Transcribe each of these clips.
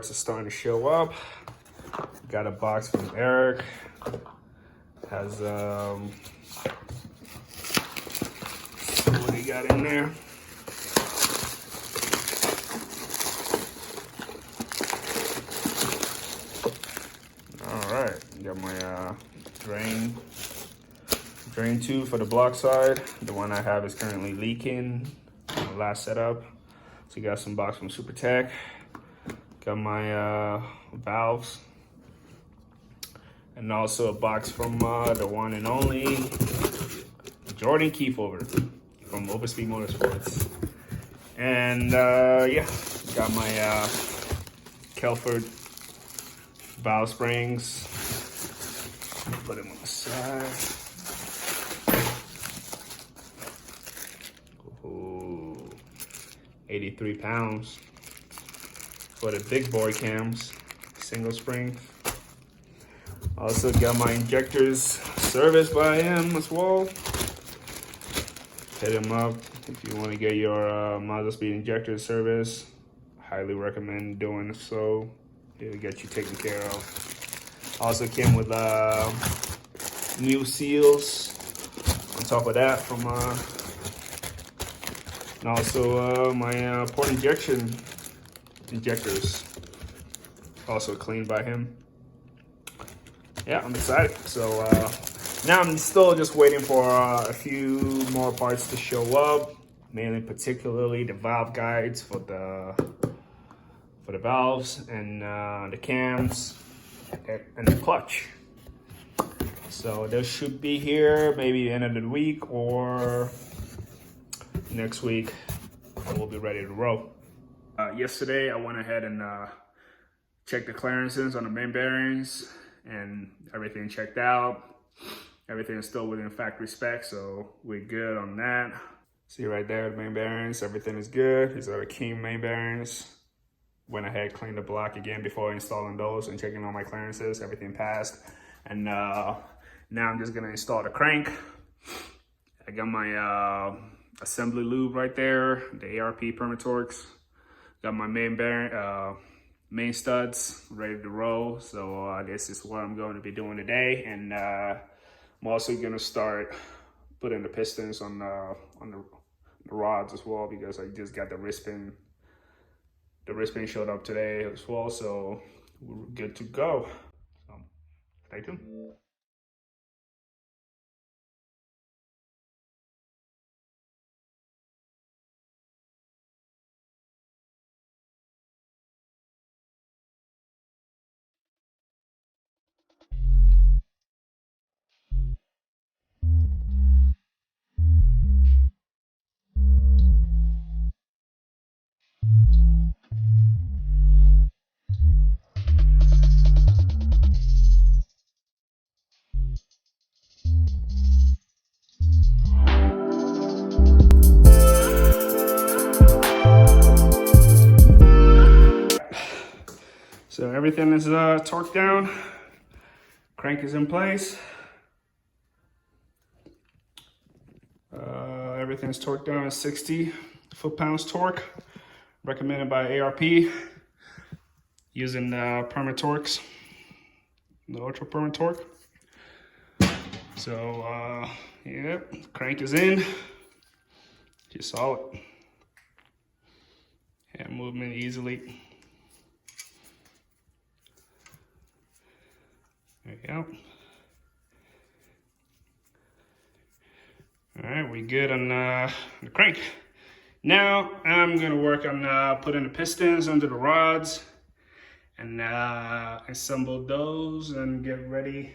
parts are starting to show up. Got a box from Eric. Has see what he got in there. All right, got my drain tube for the block side. The one I have is currently leaking. My last setup. So you got some box from Super Tech. Got my valves. And also a box from the one and only Jordan Kiefover from Mazdaspeed Motorsports. And yeah, got my Kelford valve springs. Put them on the side. Ooh, 83 pounds for the big boy cams, single spring. Also got my injectors serviced by him as well. Hit him up if you want to get your Mazdaspeed injector service. Highly recommend doing so. It'll get you taken care of. Also came with new seals on top of that from and also my port injectors also cleaned by him. Yeah, I'm excited. So now I'm still just waiting for a few more parts to show up, mainly particularly the valve guides for the valves and the cams and the clutch. So they should be here maybe the end of the week or next week. We'll be ready to roll. Yesterday I went ahead and checked the clearances on the main bearings, and everything checked out. Everything is still within factory spec, so we're good on that. See right there, the main bearings, everything is good. These are the King main bearings. Went ahead, cleaned the block again before installing those and checking all my clearances. Everything passed. And now I'm just gonna install the crank. I got my assembly lube right there, the ARP Permatorx. Got my main bearing, main studs ready to roll. So this is what I'm going to be doing today. And I'm also gonna start putting the pistons on the rods as well, because I just got the wrist pin. The wrist pin showed up today as well, so we're good to go. So stay tuned. So everything is torqued down, crank is in place. Everything's torqued down at 60 foot-pounds torque, recommended by ARP, using the Permatorx, the Ultra Permatorx. So yeah, crank is in, just solid. Hand movement easily. There you go. All right, we good on the crank. Now I'm gonna work on putting the pistons under the rods and assemble those and get ready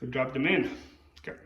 to drop them in. Okay.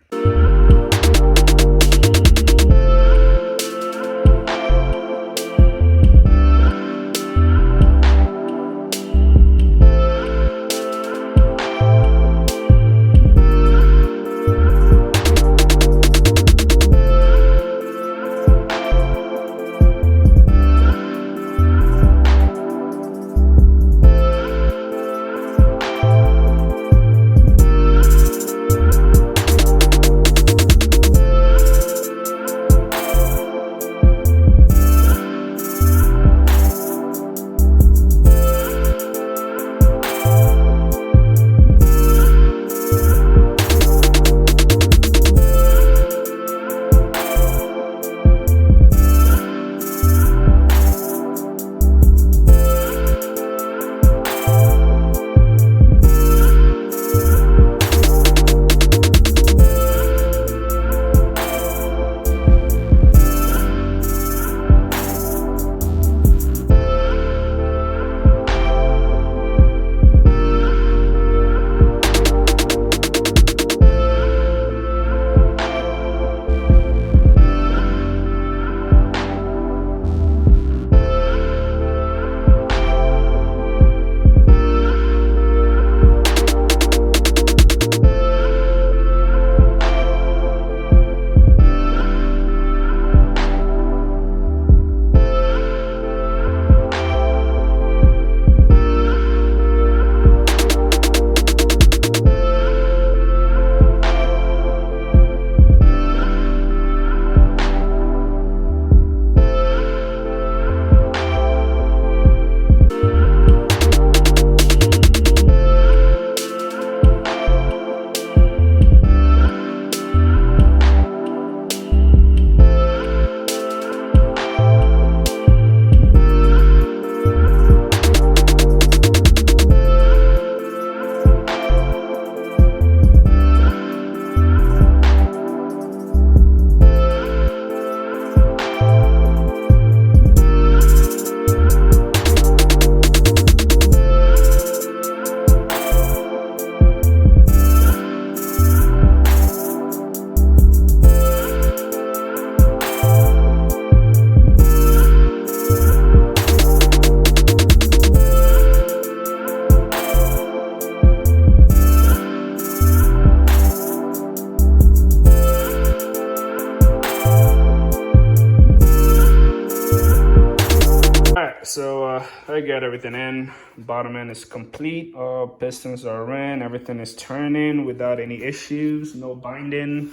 so I got everything in. Bottom end is complete. All pistons are in. Everything is turning without any issues. No binding.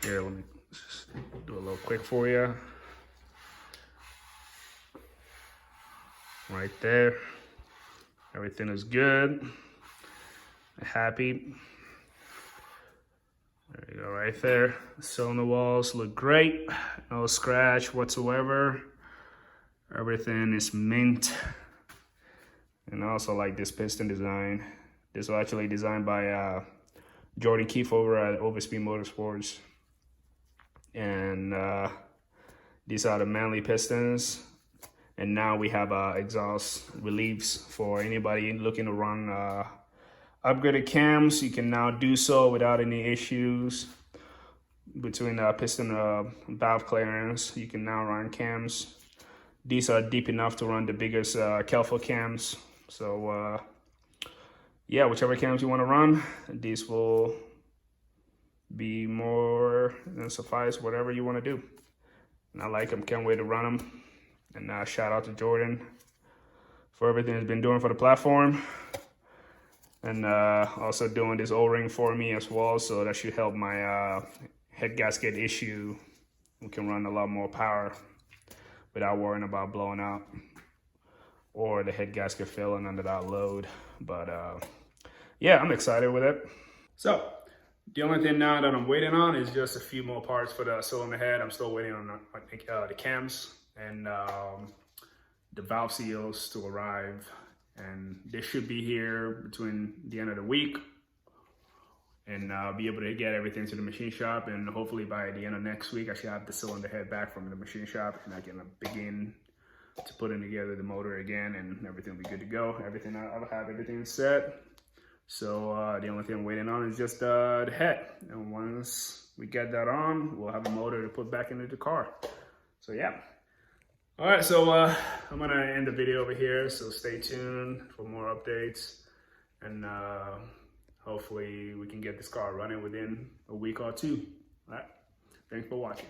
Here, let me just do a little quick for you. Right there. Everything is good. Happy. There you go, right there. Cylinder walls look great. No scratch whatsoever. Everything is mint. And I also like this piston design. This was actually designed by Jordan Keefe over at Overspeed Motorsports. And these are the Manly pistons. And now we have exhaust reliefs for anybody looking to run upgraded cams. You can now do so without any issues between piston valve clearance. You can now run cams. These are deep enough to run the biggest Kelfo cams. So yeah, whichever cams you want to run, these will be more than suffice whatever you want to do. And I like them, can't wait to run them. And shout out to Jordan for everything he's been doing for the platform. And also doing this O-ring for me as well. So that should help my head gasket issue. We can run a lot more power without worrying about blowing out or the head gasket failing under that load. But yeah, I'm excited with it. So the only thing now that I'm waiting on is just a few more parts for the cylinder head. I'm still waiting on the cams and the valve seals to arrive. And they should be here between the end of the week. And I'll be able to get everything to the machine shop. And hopefully by the end of next week, I should have the cylinder head back from the machine shop. And I can begin to put in together the motor again. And everything will be good to go. I'll have everything set. So the only thing I'm waiting on is just the head. And once we get that on, we'll have a motor to put back into the car. So yeah. All right, so I'm gonna end the video over here. So stay tuned for more updates. And hopefully we can get this car running within a week or two. All right, thanks for watching.